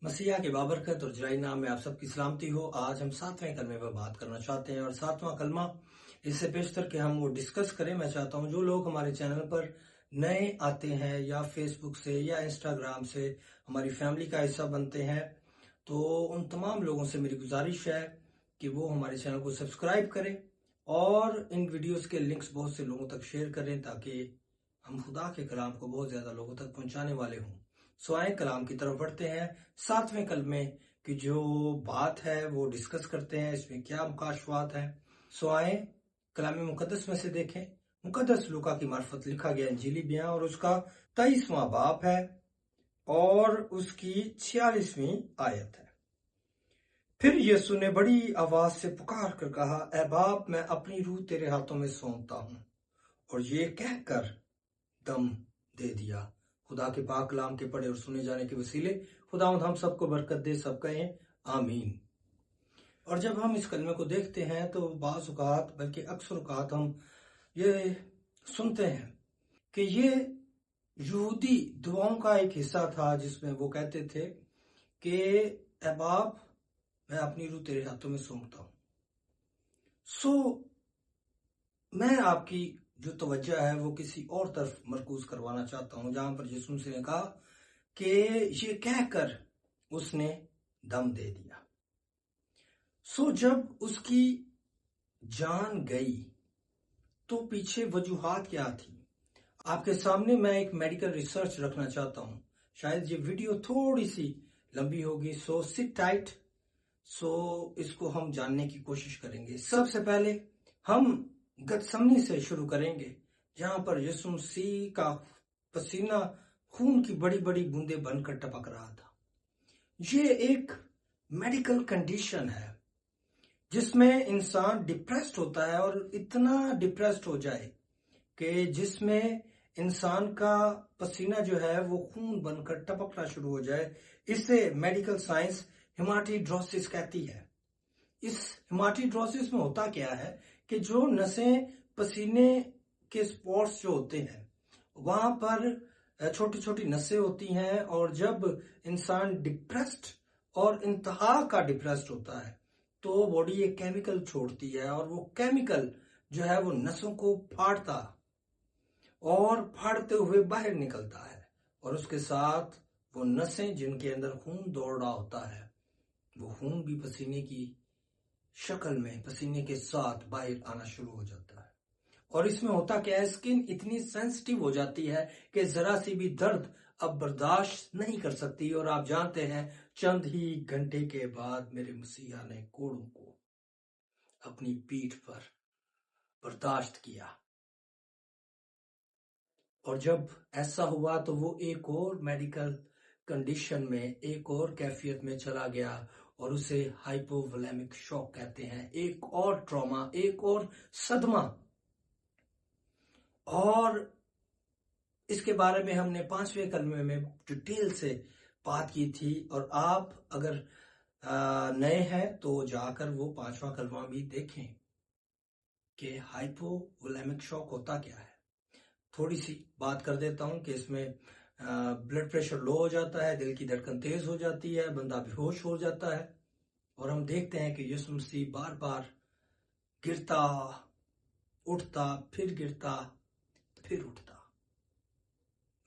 मसीहा की बाबरकत और जलाई नाम में आप सबकी सलामती हो। आज हम 7वें कलमे पर बात करना चाहते हैं और 7वां कलमा इससे पेशतर कि हम वो डिस्कस करें। मैं चाहता हूं जो लोग हमारे चैनल पर नए आते हैं या फेसबुक से या इंस्टाग्राम से हमारी फैमिली का हिस्सा बनते हैं, तो उन तमाम लोगों से मेरी गुजारिश है कि वो हमारे चैनल को सब्सक्राइब करें और इन वीडियोस के लिंक्स बहुत से लोगों तक शेयर करें ताकि हम खुदा के कलाम को बहुत ज्यादा लोगों तक पहुंचाने वाले हों। सो आए कलाम की तरफ बढ़ते हैं। 7वें कलमे की जो बात है वो डिस्कस करते हैं, इसमें क्या मुकाशवात है। सो आए कलाम मुकद्दस में से देखें। मुकद्दस लूका की मार्फत लिखा गया इंजीली बयान और उसका 23वां बाब है और उसकी 46वीं आयत है। फिर यीशु ने बड़ी आवाज से पुकार कर कहा, ऐ बाप, मैं अपनी रूह तेरे हाथों में सौंपता हूं। और ये कहकर दम दे दिया। खुदा के पाक कलाम के पढ़े और सुने जाने के वसीले खुदावंद हम सबको बरकत दे। सब कहें आमीन। और जब हम इस कलमे को देखते हैं तो बाज़ औक़ात, बल्कि अक्सर औक़ात हम ये सुनते हैं कि ये यहूदी दुआओं का एक हिस्सा था जिसमें वो कहते थे कि ऐ बाप, मैं अपनी रूह तेरे हाथों में सौंपता हूं। मैं आपकी जो तवज्जो है वो किसी और तरफ मरकूज करवाना चाहता हूं, जहां पर यीशु मसीह ने कहा कि ये कहकर उसने दम दे दिया। जब उसकी जान गई तो पीछे वजूहात क्या थी? आपके सामने मैं एक मेडिकल रिसर्च रखना चाहता हूं। शायद ये वीडियो थोड़ी सी लंबी होगी, सो सिट टाइट। इसको हम जानने की कोशिश करेंगे। सबसे पहले हम गतसमनी से शुरू करेंगे, जहां पर यीशु मसीह का पसीना खून की बड़ी बड़ी बूंदें बनकर टपक रहा था। ये एक मेडिकल कंडीशन है जिसमें इंसान डिप्रेस्ड होता है, और इतना डिप्रेस्ड हो जाए कि जिसमें इंसान का पसीना जो है वो खून बनकर टपकना शुरू हो जाए। इसे मेडिकल साइंस हेमाटिड्रोसिस कहती है। इस हेमाटिड्रोसिस में होता क्या है कि जो नसें पसीने के स्पॉट्स जो होते हैं वहां पर छोटी छोटी नसें होती हैं, और जब इंसान डिप्रेस्ड और इंतहा का डिप्रेस्ड होता है तो बॉडी एक केमिकल छोड़ती है, और वो केमिकल जो है वो नसों को फाड़ता और फाड़ते हुए बाहर निकलता है, और उसके साथ वो नसें जिनके अंदर खून दौड़ रहा होता है वो खून भी पसीने की शक्ल में पसीने के साथ बाहर आना शुरू हो जाता है। और इसमें होता क्या है, स्किन इतनी सेंसिटिव हो जाती है कि जरा सी भी दर्द अब बर्दाश्त नहीं कर सकती। और आप जानते हैं, चंद ही घंटे के बाद मेरे मसीहा ने कोड़ों को अपनी पीठ पर बर्दाश्त किया। और जब ऐसा हुआ तो वो एक और मेडिकल कंडीशन में, एक और कैफियत में चला गया, और उसे हाइपोवोलेमिक शॉक कहते हैं। एक और ट्रॉमा, एक और सदमा। और इसके बारे में हमने 5वें कलमे में डिटेल से बात की थी, और आप अगर नए हैं तो जाकर वो 5वां कलमा भी देखें कि हाइपोवोलेमिक शॉक होता क्या है। थोड़ी सी बात कर देता हूं कि इसमें ब्लड प्रेशर लो हो जाता है, दिल की धड़कन तेज हो जाती है, बंदा बेहोश हो जाता है, और हम देखते हैं कि यीशु मसीह बार बार गिरता, उठता, फिर गिरता, फिर उठता।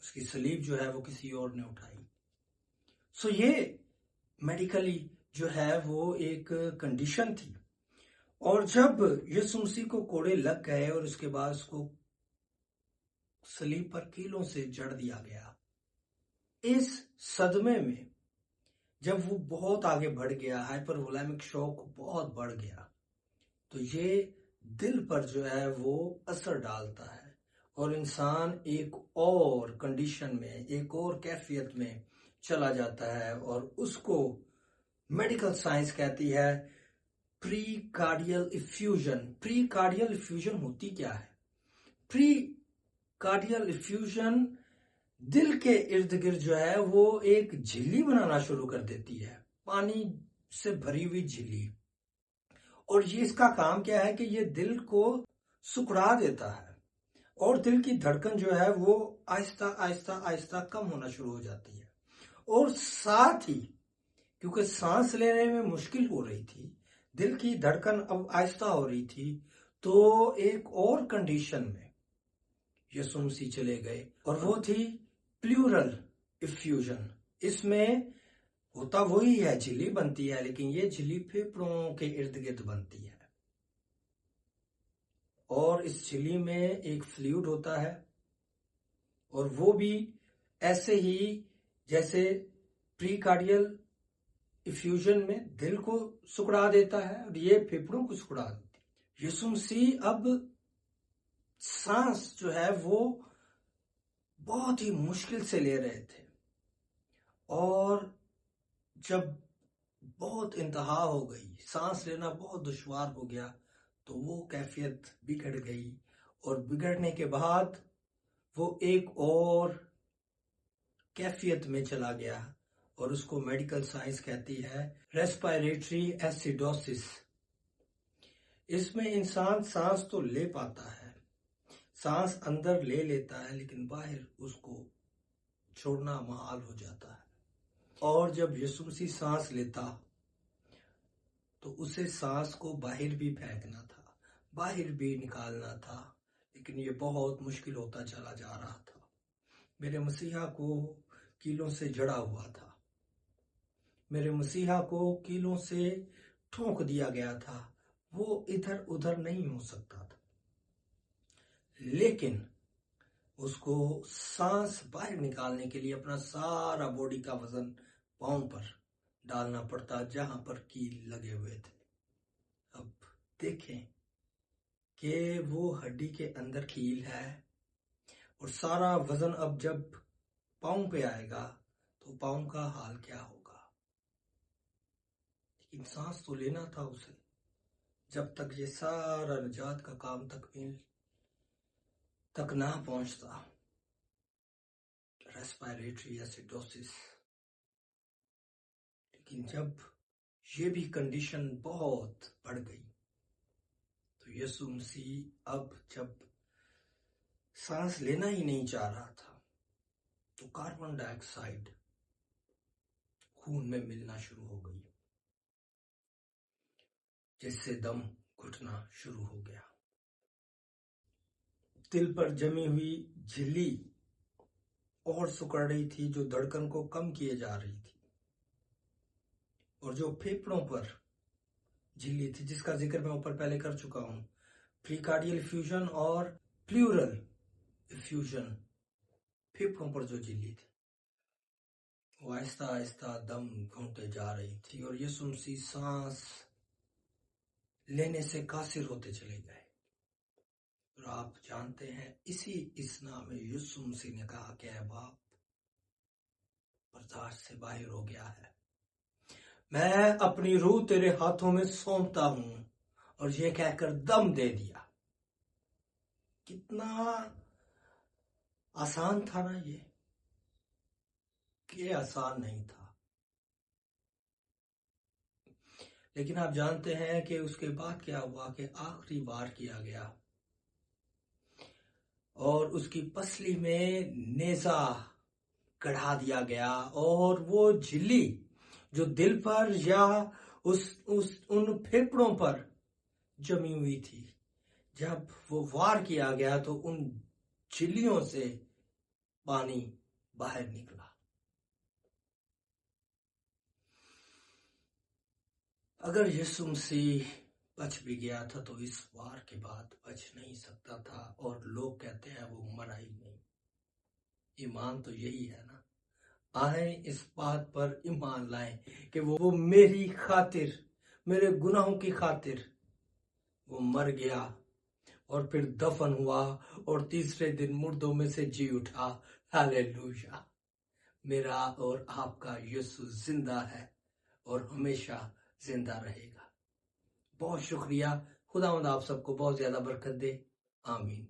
उसकी सलीब जो है वो किसी और ने उठाई। ये मेडिकली जो है वो एक कंडीशन थी। और जब यीशु मसीह को कोड़े लग गए और उसके बाद उसको सलीब पर कीलों से जड़ दिया गया, इस सदमे में जब वो बहुत आगे बढ़ गया, हाइपरवोलेमिक शॉक बहुत बढ़ गया, तो ये दिल पर जो है वो असर डालता है, और इंसान एक और कंडीशन में, एक और कैफियत में चला जाता है, और उसको मेडिकल साइंस कहती है प्री कार्डियल इफ्यूजन। प्री कार्डियल इफ्यूजन होती क्या है? प्री कार्डियल इफ्यूजन दिल के इर्द गिर्द जो है वो एक झिल्ली बनाना शुरू कर देती है, पानी से भरी हुई झिल्ली। और ये इसका काम क्या है कि ये दिल को सुकड़ा देता है, और दिल की धड़कन जो है वो आहिस्ता आहिस्ता आहिस्ता कम होना शुरू हो जाती है। और साथ ही क्योंकि सांस लेने में मुश्किल हो रही थी, दिल की धड़कन अब आहिस्ता हो रही थी, तो एक और कंडीशन में यीशु मसीह चले गए, और वो थी प्लूरल इफ्यूजन। इसमें होता वही है, झिल्ली बनती है, लेकिन ये झिल्ली फेफड़ों के इर्द गिर्द बनती है, और इस झिल्ली में एक फ्लूइड होता है, और वो भी ऐसे ही जैसे प्रीकार्डियल इफ्यूजन में दिल को सुकड़ा देता है, और ये फेफड़ों को सुकड़ा देती है। यीशु मसीह अब सांस जो है वो बहुत ही मुश्किल से ले रहे थे, और जब बहुत इंतहा हो गई, सांस लेना बहुत दुश्वार हो गया, तो वो कैफियत बिगड़ गई, और बिगड़ने के बाद वो एक और कैफियत में चला गया, और उसको मेडिकल साइंस कहती है रेस्पिरेटरी एसिडोसिस। इसमें इंसान सांस तो ले पाता है, सांस अंदर ले लेता है, लेकिन बाहर उसको छोड़ना मुहाल हो जाता है। और जब यीशु मसीह सांस लेता तो उसे सांस को बाहर भी फेंकना था, बाहर भी निकालना था, लेकिन ये बहुत मुश्किल होता चला जा रहा था। मेरे मसीहा को कीलों से जड़ा हुआ था, मेरे मसीहा को कीलों से ठोक दिया गया था, वो इधर उधर नहीं हो सकता था, लेकिन उसको सांस बाहर निकालने के लिए अपना सारा बॉडी का वजन पांव पर डालना पड़ता, जहां पर कील लगे हुए थे। अब देखें कि वो हड्डी के अंदर कील है, और सारा वजन अब जब पांव पे आएगा तो पांव का हाल क्या होगा। लेकिन सांस तो लेना था उसे, जब तक ये सारा निजात का काम तकमील तक ना पहुंचता, रेस्पिरेटरी एसिडोसिस। लेकिन जब ये भी कंडीशन बहुत बढ़ गई, तो यीशु मसीह अब जब सांस लेना ही नहीं चाह रहा था, तो कार्बन डाइऑक्साइड खून में मिलना शुरू हो गई, जिससे दम घुटना शुरू हो गया। दिल पर जमी हुई झिल्ली और सिकुड़ रही थी, जो धड़कन को कम किए जा रही थी, और जो फेफड़ों पर झिल्ली थी, जिसका जिक्र मैं ऊपर पहले कर चुका हूं, प्रीकार्डियल इफ्यूजन और प्लूरल इफ्यूजन, फेफड़ों पर जो झिल्ली थी वो आहिस्ता आहिस्ता दम घूंटे जा रही थी, और यीशु मसीह सांस लेने से कासिर होते चले गए। और आप जानते हैं, इसी इसना में यीशु मसीह ने कहा कि बाप, बर्दाश्त से बाहर हो गया है, मैं अपनी रूह तेरे हाथों में सौंपता हूं, और ये कहकर दम दे दिया। कितना आसान था ना ये आसान नहीं था। लेकिन आप जानते हैं कि उसके बाद क्या हुआ, कि आखिरी बार किया गया, और उसकी पसली में नेजा गढ़ा दिया गया, और वो झिल्ली जो दिल पर या उन फेफड़ों पर जमी हुई थी, जब वो वार किया गया तो उन झिल्लियों से पानी बाहर निकला। अगर यीशु मसीह बच भी गया था तो इस वार के बाद बच नहीं सकता था, और लोग कहते हैं वो मरा ही नहीं। ईमान तो यही है ना, आए इस बात पर ईमान लाएं कि वो मेरी खातिर, मेरे गुनाहों की खातिर वो मर गया, और फिर दफन हुआ, और तीसरे दिन मुर्दों में से जी उठा। हालेलुया। मेरा और आपका यीशु जिंदा है, और हमेशा जिंदा रहेगा। बहुत शुक्रिया। खुदावंद आप सबको बहुत ज्यादा बरकत दे। आमीन।